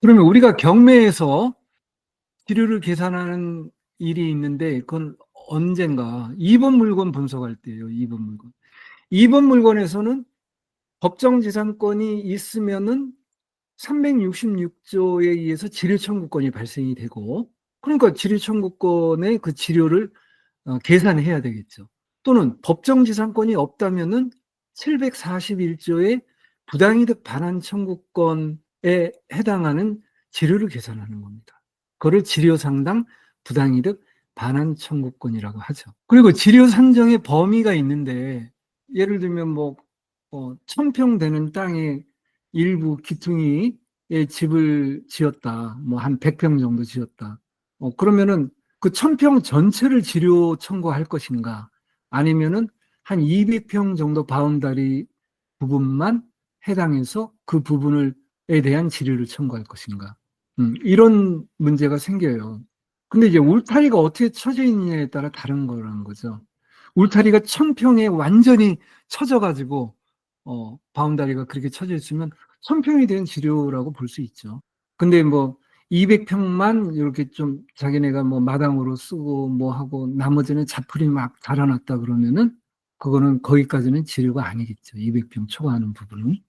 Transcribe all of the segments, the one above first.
그러면 우리가 경매에서 지료를 계산하는 일이 있는데 그건 언젠가 2번 물건 분석할 때예요. 2번 물건. 2번 물건에서는 법정지상권이 있으면은 366조에 의해서 지료 청구권이 발생이 되고, 그러니까 지료 청구권의 그 지료를 계산해야 되겠죠. 또는 법정지상권이 없다면은 741조의 부당이득 반환 청구권에 해당하는 지료를 계산하는 겁니다. 그걸 지료상당 부당이득 반환 청구권이라고 하죠. 그리고 지료 산정의 범위가 있는데, 예를 들면 뭐 1000평 되는 땅에 일부 기퉁이에 집을 지었다. 뭐 한 100평 정도 지었다. 그러면은 그 1000평 전체를 지료 청구할 것인가? 아니면은 한 200평 정도 바운다리 부분만 해당해서 그 부분에 대한 지료를 청구할 것인가? 이런 문제가 생겨요. 근데 이제 울타리가 어떻게 쳐져 있느냐에 따라 다른 거라는 거죠. 울타리가 1000평에 완전히 쳐져가지고 바운다리가 그렇게 쳐져 있으면 1000평이 된 지료라고 볼 수 있죠. 근데 뭐 200평만 이렇게 좀 자기네가 뭐 마당으로 쓰고 뭐 하고 나머지는 자풀이 막 달아놨다 그러면은 그거는 거기까지는 지료가 아니겠죠. 200평 초과하는 부분은.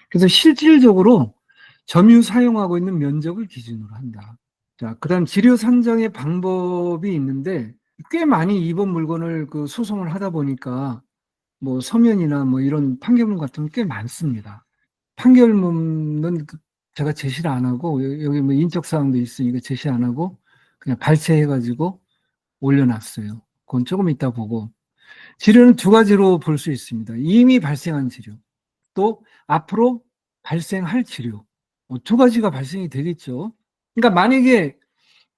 그래서 실질적으로 점유 사용하고 있는 면적을 기준으로 한다. 자, 그다음 지료 산정의 방법이 있는데 꽤 많이 이번 물건을 그 소송을 하다 보니까 뭐 서면이나 뭐 이런 판결문 같은 게 꽤 많습니다. 판결문은 제가 제시를 안 하고 여기 뭐 인적 사항도 있으니까 제시 안 하고 그냥 발췌해가지고 올려놨어요. 그건 조금 이따 보고. 지료는 두 가지로 볼 수 있습니다. 이미 발생한 지료, 또 앞으로 발생할 지료. 두 가지가 발생이 되겠죠. 그러니까 만약에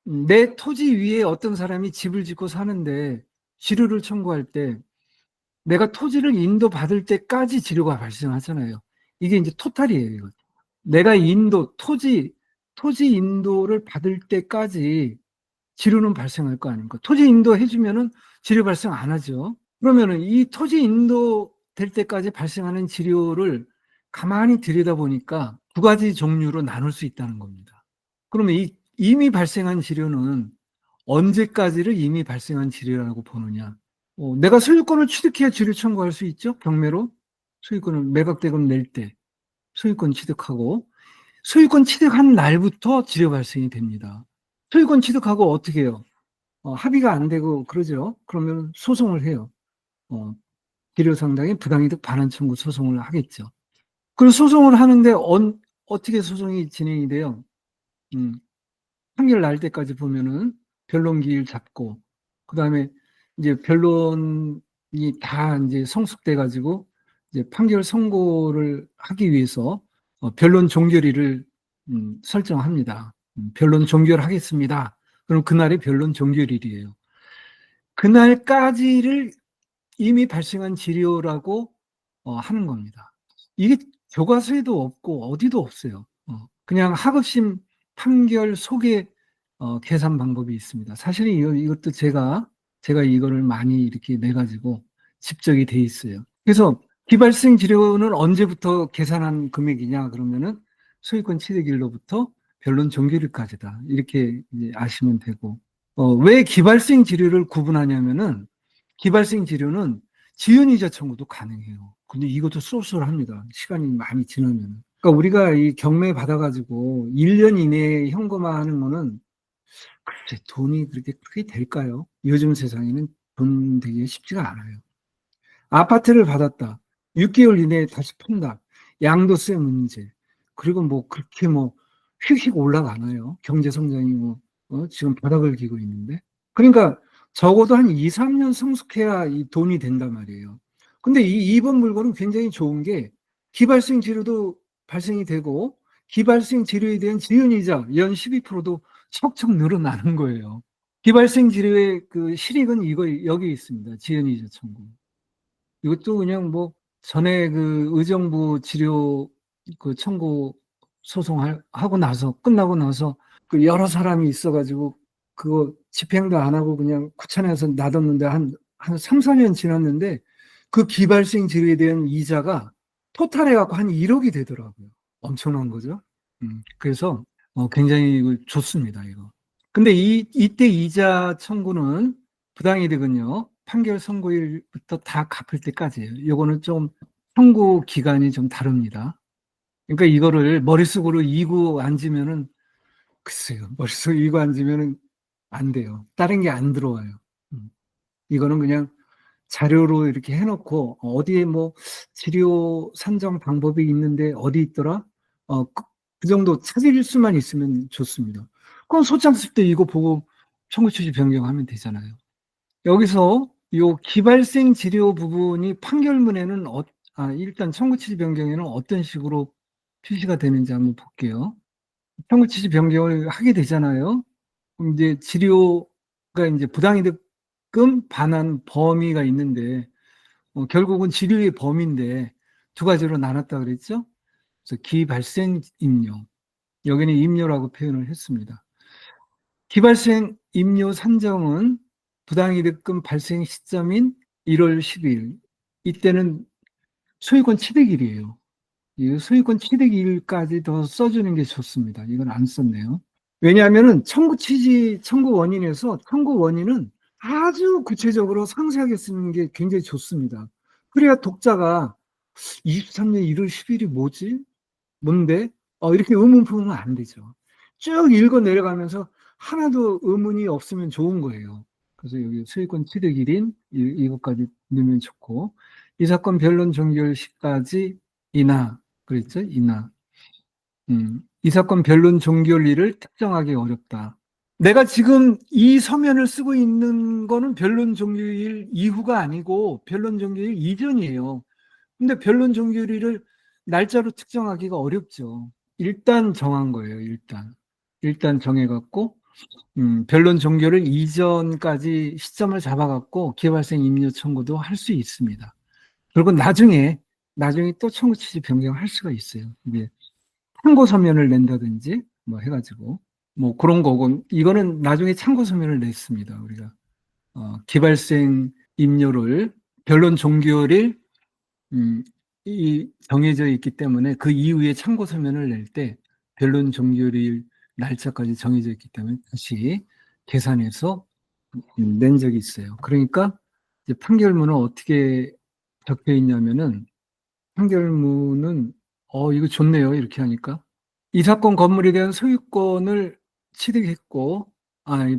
내 토지 위에 어떤 사람이 집을 짓고 사는데 지료를 청구할 때 내가 토지를 인도받을 때까지 지료가 발생하잖아요. 이게 이제 토탈이에요. 내가 토지 인도를 받을 때까지 지료는 발생할 거 아닙니까? 토지 인도 해주면은 지료 발생 안 하죠. 그러면은 이 토지 인도 될 때까지 발생하는 지료를 가만히 들여다보니까 두 가지 종류로 나눌 수 있다는 겁니다. 그러면 이미 발생한 지료는 언제까지를 이미 발생한 지료라고 보느냐? 내가 소유권을 취득해야 지료 청구할 수 있죠? 경매로 소유권을 매각대금 낼 때 소유권 취득하고 소유권 취득한 날부터 지료 발생이 됩니다. 소유권 취득하고 어떻게 해요? 합의가 안 되고 그러죠. 그러면 소송을 해요. 지료 상당의 부당이득 반환 청구 소송을 하겠죠. 그리고 소송을 하는데 어떻게 소송이 진행이 돼요? 판결 날 때까지 보면은 변론 기일 잡고 그다음에 이제 변론이 다 이제 성숙돼 가지고 이제 판결 선고를 하기 위해서 변론 종결일을 설정합니다. 변론 종결하겠습니다. 그럼 그날이 변론 종결일이에요. 그날까지를 이미 발생한 지료라고 하는 겁니다. 이게 교과서에도 없고 어디도 없어요. 그냥 하급심 판결 속에 계산 방법이 있습니다. 사실 이것도 제가 이거를 많이 이렇게 내가지고 집적이 돼 있어요. 그래서 기발생 지료는 언제부터 계산한 금액이냐 그러면은 소유권 취득일로부터 변론 종결일까지다. 이렇게 이제 아시면 되고 왜 기발생 지료를 구분하냐면은 기발생 지료는 지연이자 청구도 가능해요. 근데 이것도 쏠쏠합니다. 시간이 많이 지나면. 그러니까 우리가 이 경매 받아가지고 1년 이내에 현금화하는 거는 글쎄 돈이 그렇게 크게 될까요? 요즘 세상에는 돈 되기 쉽지가 않아요. 아파트를 받았다. 6개월 이내에 다시 판다. 양도세 문제. 그리고 뭐 그렇게 뭐 휙휙 올라가나요? 경제 성장이 뭐 지금 바닥을 기고 있는데. 그러니까 적어도 한 2, 3년 성숙해야 이 돈이 된단 말이에요. 근데 이번 물건은 굉장히 좋은 게 기발생 지료도 발생이 되고 기발생 지료에 대한 지연이자 연 12%도 척척 늘어나는 거예요. 기발생 지료의 그 실익은 여기 있습니다. 지연이자 청구. 이것도 그냥 뭐 전에 그 의정부 지료 그 청구 소송하고 나서 끝나고 나서 그 여러 사람이 있어가지고 그거 집행도 안 하고 그냥 구천에서 놔뒀는데 한 3, 4년 지났는데 그 기발생 지료에 대한 이자가 토탈해갖고 한 1억이 되더라고요. 엄청난 거죠. 그래서 굉장히 이거 좋습니다, 이거. 근데 이때 이자 청구는 부당이득은요, 판결 선고일부터 다 갚을 때까지예요. 이거는 좀 청구 기간이 좀 다릅니다. 그러니까 이거를 머릿속으로 이고 앉으면은, 글쎄요, 머릿속에 이고 앉으면은 안 돼요. 다른 게 안 들어와요. 음. 이거는 그냥 자료로 이렇게 해놓고, 어디에 뭐 치료 산정 방법이 있는데 어디 있더라? 그 정도 찾을 수만 있으면 좋습니다. 그럼 소장습 때 이거 보고 청구 취지 변경하면 되잖아요. 여기서 요 기발생 치료 부분이 판결문에는 일단 청구 취지 변경에는 어떤 식으로 표시가 되는지 한번 볼게요. 청구 취지 변경을 하게 되잖아요. 그럼 이제 치료가 이제 부당이득금 반환 범위가 있는데, 결국은 치료의 범위인데 두 가지로 나눴다 그랬죠? 그래서 기발생 임료, 여기는 임료라고 표현을 했습니다. 기발생 임료 산정은 부당이득금 발생 시점인 1월 10일, 이때는 소유권 취득일이에요. 이 소유권 취득일까지 더 써주는 게 좋습니다. 이건 안 썼네요. 왜냐하면은 청구 취지, 청구 원인에서 청구 원인은 아주 구체적으로 상세하게 쓰는 게 굉장히 좋습니다. 그래야 독자가 23년 1월 10일이 뭐지? 뭔데? 이렇게 의문 품으면 안 되죠. 쭉 읽어 내려가면서 하나도 의문이 없으면 좋은 거예요. 그래서 여기 소유권 취득일인 이것까지 넣으면 좋고, 이 사건 변론 종결 시까지 이나, 그랬죠? 이나. 이 사건 변론 종결일을 특정하기 어렵다. 내가 지금 이 서면을 쓰고 있는 거는 변론 종결일 이후가 아니고 변론 종결일 이전이에요. 근데 변론 종결일을 날짜로 특정하기가 어렵죠. 일단 정한 거예요, 일단. 일단 정해갖고, 변론 종결일 이전까지 시점을 잡아갖고 기발생 임료 청구도 할 수 있습니다. 그리고 나중에 또 청구 취지 변경할 수가 있어요. 이제 참고 서면을 낸다든지 뭐 해가지고 뭐 그런 거고, 이거는 나중에 참고 서면을 냈습니다. 우리가 기발생 임료를 변론 종결일 이 정해져 있기 때문에 그 이후에 참고 서면을 낼 때 변론 종결일 날짜까지 정해져 있기 때문에 다시 계산해서 낸 적이 있어요. 그러니까 이제 판결문은 어떻게 적혀 있냐면은, 판결문은 이거 좋네요. 이렇게 하니까 이 사건 건물에 대한 소유권을 취득했고,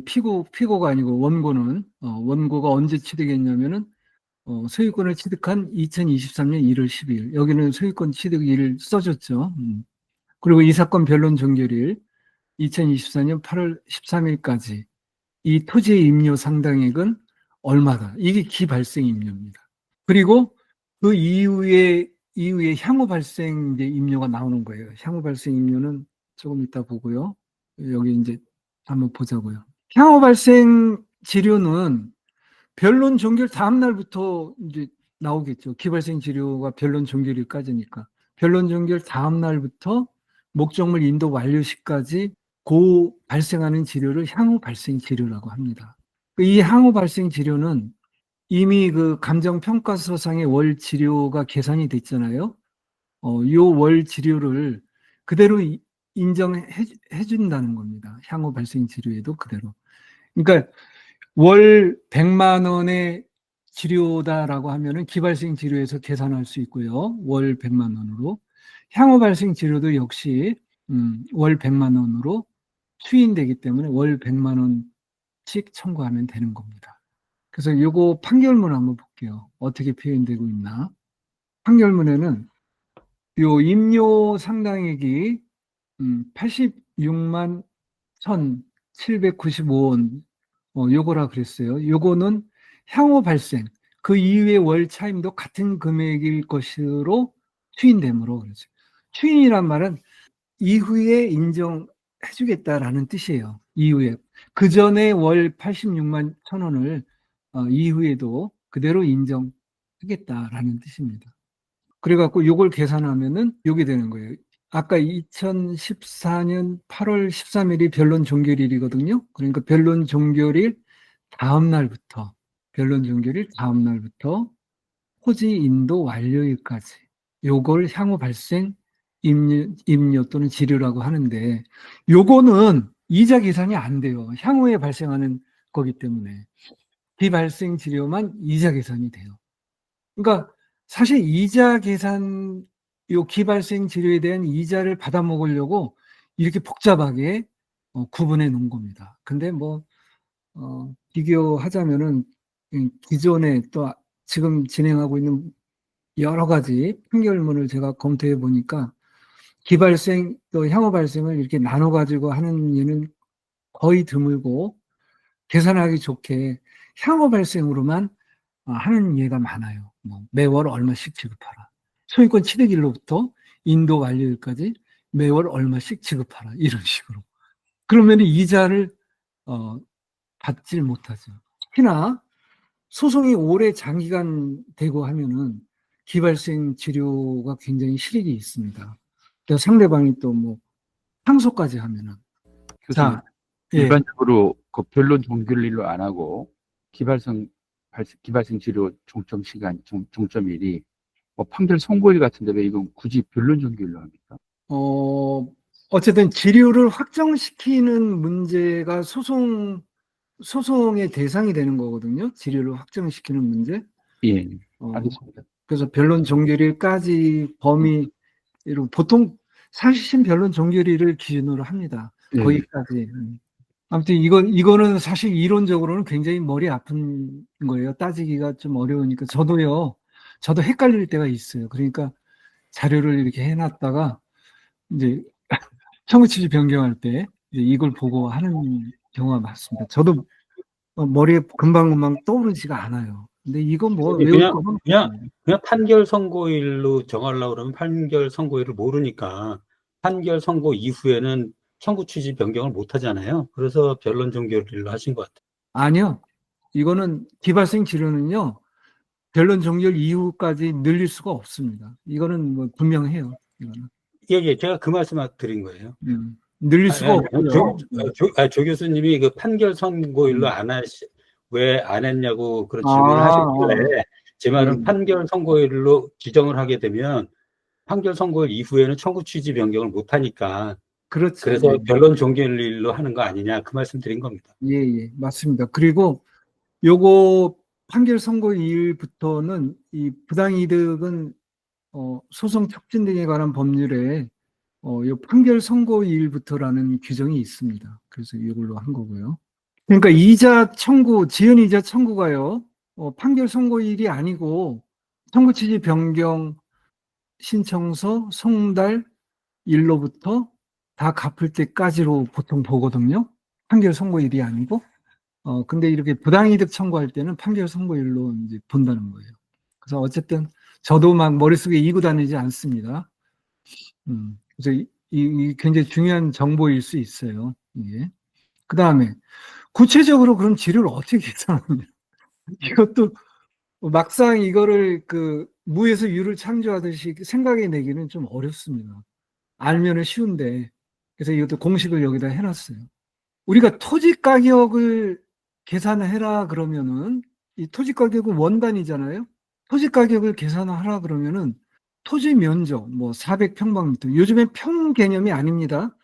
피고가 아니고 원고는, 원고가 언제 취득했냐면은, 소유권을 취득한 2023년 1월 10일. 여기는 소유권 취득일을 써줬죠. 그리고 이 사건 변론 종결일 2024년 8월 13일까지 이 토지의 임료 상당액은 얼마다. 이게 기발생 임료입니다. 그리고 그 이후에 향후 발생 이제 임료가 나오는 거예요. 향후 발생 임료는 조금 이따 보고요. 여기 이제 한번 보자고요. 향후 발생 지료는 변론 종결 다음 날부터 이제 나오겠죠. 기발생 지료가 변론 종결일까지니까. 변론 종결 다음 날부터 목적물 인도 완료 시까지 발생하는 지료를 향후 발생 지료라고 합니다. 이 향후 발생 지료는 이미 그 감정평가서상의 월 지료가 계산이 됐잖아요. 요 월 지료를 그대로 인정해 준다는 겁니다. 향후 발생 지료에도 그대로. 그러니까 월 100만 원의 지료다라고 하면은 기발생 지료에서 계산할 수 있고요. 월 100만 원으로. 향후 발생 지료도 역시 월 100만 원으로 추인되기 때문에 월 100만 원씩 청구하면 되는 겁니다. 그래서 요거 판결문 한번 볼게요. 어떻게 표현되고 있나. 판결문에는 요 임료 상당액이 86만 1,795원, 요거라 그랬어요. 요거는 향후 발생, 그 이후의 월 차임도 같은 금액일 것으로 추인되므로 그랬어요. 추인이란 말은 이후에 인정해주겠다라는 뜻이에요. 이후에. 그 전에 월 86만 1,000원을 이후에도 그대로 인정하겠다라는 뜻입니다. 그래갖고 요걸 계산하면은 요게 되는 거예요. 아까 2014년 8월 13일이 변론 종결일이거든요. 그러니까 변론 종결일 다음 날부터 토지 인도 완료일까지 요걸 향후 발생 임료 또는 지료라고 하는데 요거는 이자 계산이 안 돼요. 향후에 발생하는 거기 때문에 비발생 지료만 이자 계산이 돼요. 그러니까 사실 이자 계산, 요 기발생 지료에 대한 이자를 받아 먹으려고 이렇게 복잡하게 구분해 놓은 겁니다. 근데 뭐 비교하자면은 기존에 또 지금 진행하고 있는 여러 가지 판결문을 제가 검토해 보니까 기발생 또 향후 발생을 이렇게 나눠 가지고 하는 예는 거의 드물고 계산하기 좋게 향후 발생으로만 하는 예가 많아요. 뭐 매월 얼마씩 지급하라. 소유권 취득일로부터 인도 완료일까지 매월 얼마씩 지급하라. 이런 식으로. 그러면 이자를 받질 못하죠. 특히나 소송이 오래 장기간 되고 하면은 기발생 치료가 굉장히 실익이 있습니다. 그래서 상대방이 또 뭐 항소까지 하면은. 교수님, 자, 예. 일반적으로 그 변론 종결일로 안 하고 기발생 치료 종점 시간, 종점일이 뭐 판결 선고일 같은데 왜 이건 굳이 변론 종결일로 합니까? 어쨌든 지료를 확정시키는 문제가 소송의 대상이 되는 거거든요. 지료를 확정시키는 문제. 예, 알겠습니다. 그래서 변론 종결일까지 범위로 보통 사실심 변론 종결일을 기준으로 합니다. 예, 거기까지. 아무튼 이거는 사실 이론적으로는 굉장히 머리 아픈 거예요. 따지기가 좀 어려우니까. 저도 헷갈릴 때가 있어요. 그러니까 자료를 이렇게 해놨다가 이제 청구취지 변경할 때 이제 이걸 보고 하는 경우가 많습니다. 저도 머리에 금방금방 떠오르지가 않아요. 근데 이건 뭐 외울 그냥, 거는 그냥, 없어요. 그냥 판결 선고일로 정하려고 그러면 판결 선고일을 모르니까 판결 선고 이후에는 청구 취지 변경을 못 하잖아요. 그래서 변론 종결일로 하신 것 같아요. 아니요. 이거는 기발생 치료는요. 변론 종결 이후까지 늘릴 수가 없습니다. 이거는 뭐 분명해요. 이거는. 예, 제가 그 말씀 드린 거예요. 늘릴 수가 없고요. 조 교수님이 그 판결 선고일로 음. 왜 안 했냐고 그런 질문을 아, 하셨길래 제 말은 예. 판결 선고일로 지정을 하게 되면 판결 선고일 이후에는 청구 취지 변경을 못 하니까 그렇죠. 그래서 변론 종결일로 하는 거 아니냐 그 말씀 드린 겁니다. 예, 맞습니다. 그리고 요거 판결 선고일부터는 이 부당이득은 소송 촉진 등에 관한 법률에 요 판결 선고일부터라는 규정이 있습니다. 그래서 이걸로 한 거고요. 그러니까 이자 청구, 지연 이자 청구가요. 판결 선고일이 아니고 청구 취지 변경 신청서 송달 일로부터 다 갚을 때까지로 보통 보거든요. 판결 선고일이 아니고. 근데 이렇게 부당이득 청구할 때는 판결 선고일로 이제 본다는 거예요. 그래서 어쨌든 저도 막 머릿속에 이고 다니지 않습니다. 그래서 이 굉장히 중요한 정보일 수 있어요. 이게. 그 다음에 구체적으로 그럼 지료를 어떻게 계산하느냐. 이것도 막상 이거를 그 무에서 유를 창조하듯이 생각해 내기는 좀 어렵습니다. 알면은 쉬운데. 그래서 이것도 공식을 여기다 해놨어요. 우리가 토지 가격을 계산해라 그러면은 이 토지 가격은 원단이잖아요. 토지 가격을 계산하라 그러면은 토지 면적 뭐 400평방미터 요즘엔 평 개념이 아닙니다.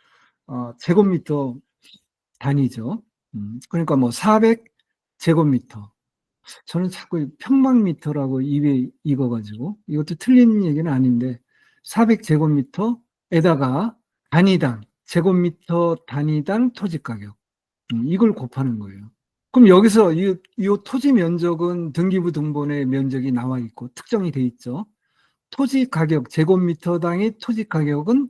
제곱미터 단위죠. 그러니까 뭐 400제곱미터. 저는 자꾸 평방미터라고 입에 익어가지고 이것도 틀린 얘기는 아닌데 400제곱미터에다가 단위당 제곱미터 단위당 토지 가격 이걸 곱하는 거예요. 그럼 여기서 이 토지 면적은 등기부 등본에 면적이 나와 있고 특정이 돼 있죠. 토지 가격 제곱미터당의 토지 가격은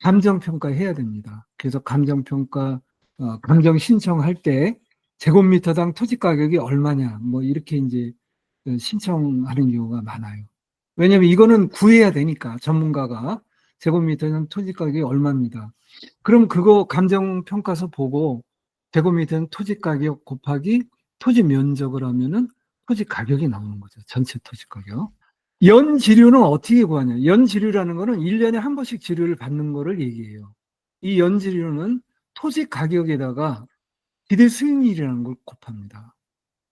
감정평가해야 됩니다. 그래서 감정 신청할 때 제곱미터당 토지 가격이 얼마냐 뭐 이렇게 이제 신청하는 경우가 많아요. 왜냐하면 이거는 구해야 되니까 전문가가 제곱미터당 토지 가격이 얼마입니다. 그럼 그거 감정평가서 보고 제곱미터당 토지 가격 곱하기 토지 면적을 하면은 토지 가격이 나오는 거죠. 전체 토지 가격. 연 지류는 어떻게 구하냐? 연 지류라는 거는 1년에 한 번씩 지류를 받는 거를 얘기해요. 이 연 지류는 토지 가격에다가 기대 수익률이라는 걸 곱합니다.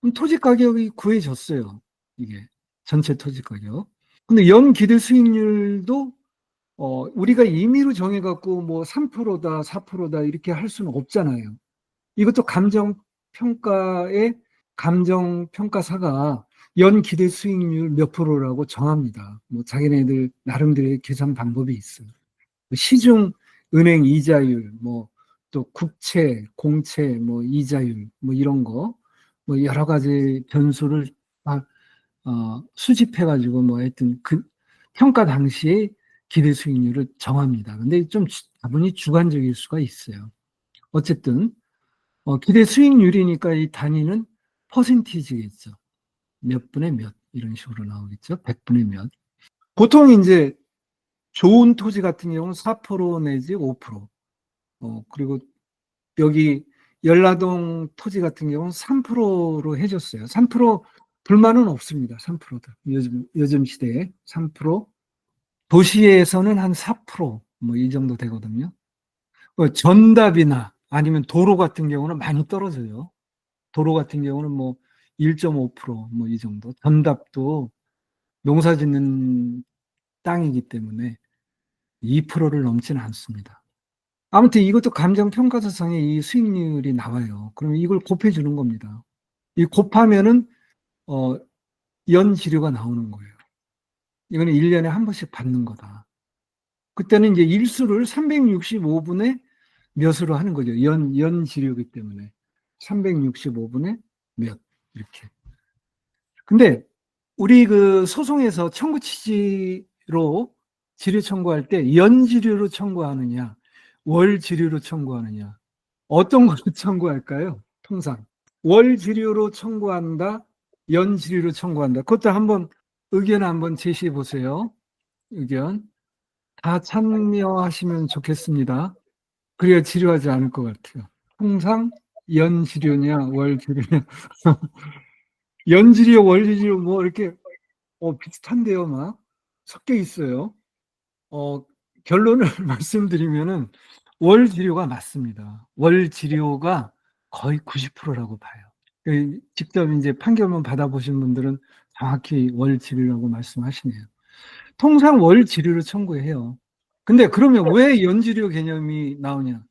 그럼 토지 가격이 구해졌어요. 이게 전체 토지 가격. 근데 연 기대 수익률도 우리가 임의로 정해갖고 뭐 3%다, 4%다 이렇게 할 수는 없잖아요. 이것도 감정평가의 감정평가사가 연 기대 수익률 몇 프로라고 정합니다. 뭐 자기네들 나름대로의 계산 방법이 있어요. 시중 은행 이자율, 뭐 또 국채, 공채, 뭐 이자율, 뭐 이런 거, 뭐 여러 가지 변수를 다 수집해가지고 뭐 하여튼 그 평가 당시에 기대 수익률을 정합니다. 근데 좀 다분히 주관적일 수가 있어요. 어쨌든 기대 수익률이니까 이 단위는 퍼센티지겠죠. 몇 분의 몇 이런 식으로 나오겠죠. 100분의 몇. 보통 이제 좋은 토지 같은 경우는 4% 내지 5%. 그리고 여기 연라동 토지 같은 경우는 3%로 해줬어요. 3% 불만은 없습니다. 3%도. 요즘 시대에 3%. 도시에서는 한 4%, 뭐 이 정도 되거든요. 전답이나 아니면 도로 같은 경우는 많이 떨어져요. 도로 같은 경우는 뭐 1.5%, 뭐 이 정도. 전답도 농사 짓는 땅이기 때문에 2%를 넘지는 않습니다. 아무튼 이것도 감정평가서상에 이 수익률이 나와요. 그러면 이걸 곱해주는 겁니다. 이 곱하면은, 연지료가 나오는 거예요. 이거는 1년에 한 번씩 받는 거다. 그때는 이제 일수를 365분의 몇으로 하는 거죠. 연지료이기 때문에. 365분의 몇, 이렇게. 근데 우리 그 소송에서 청구 취지로 지료 청구할 때 연지료로 청구하느냐, 월지료로 청구하느냐, 어떤 걸로 청구할까요? 통상 월지료로 청구한다, 연지료로 청구한다. 그것도 한번 의견 한번 제시해 보세요. 의견 다 참여하시면 좋겠습니다. 그래야 지루하지 않을 것 같아요. 통상 연지료냐 월지료냐. 연지료 월지료 뭐 이렇게 비슷한데요, 막 섞여 있어요. 결론을 말씀드리면은 월지료가 맞습니다. 월지료가 거의 90%라고 봐요. 직접 이제 판결문 받아보신 분들은 정확히 월지료라고 말씀하시네요. 통상 월지료를 청구해요. 근데 그러면 왜 연지료 개념이 나오냐?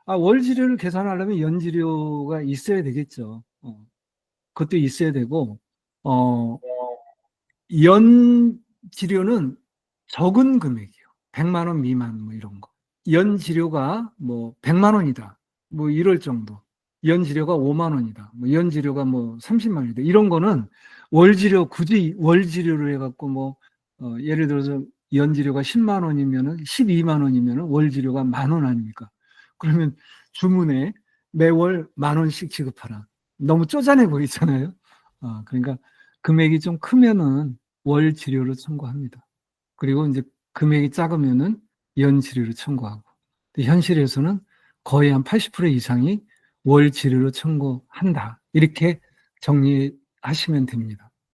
월지료를 계산하려면 연지료가 있어야 되겠죠. 그것도 있어야 되고, 어, 연지료는 적은 금액이요. 100만 원 미만 뭐 이런 거. 연지료가 뭐 100만 원이다. 뭐 이럴 정도. 연지료가 5만 원이다. 뭐 연지료가 뭐 30만 원이다. 이런 거는 월지료 굳이 월지료를 해갖고 뭐 예를 들어서 연지료가 10만 원이면은 12만 원이면은 월지료가 10,000원 아닙니까? 그러면 주문에 매월 10,000원씩 지급하라. 너무 쪼잔해 보이잖아요. 그러니까 금액이 좀 크면은 월지료를 청구합니다. 그리고 이제 금액이 작으면은 연지료를 청구하고. 현실에서는 거의 한 80% 이상이 월지료를 청구한다. 이렇게 정리하시면 됩니다.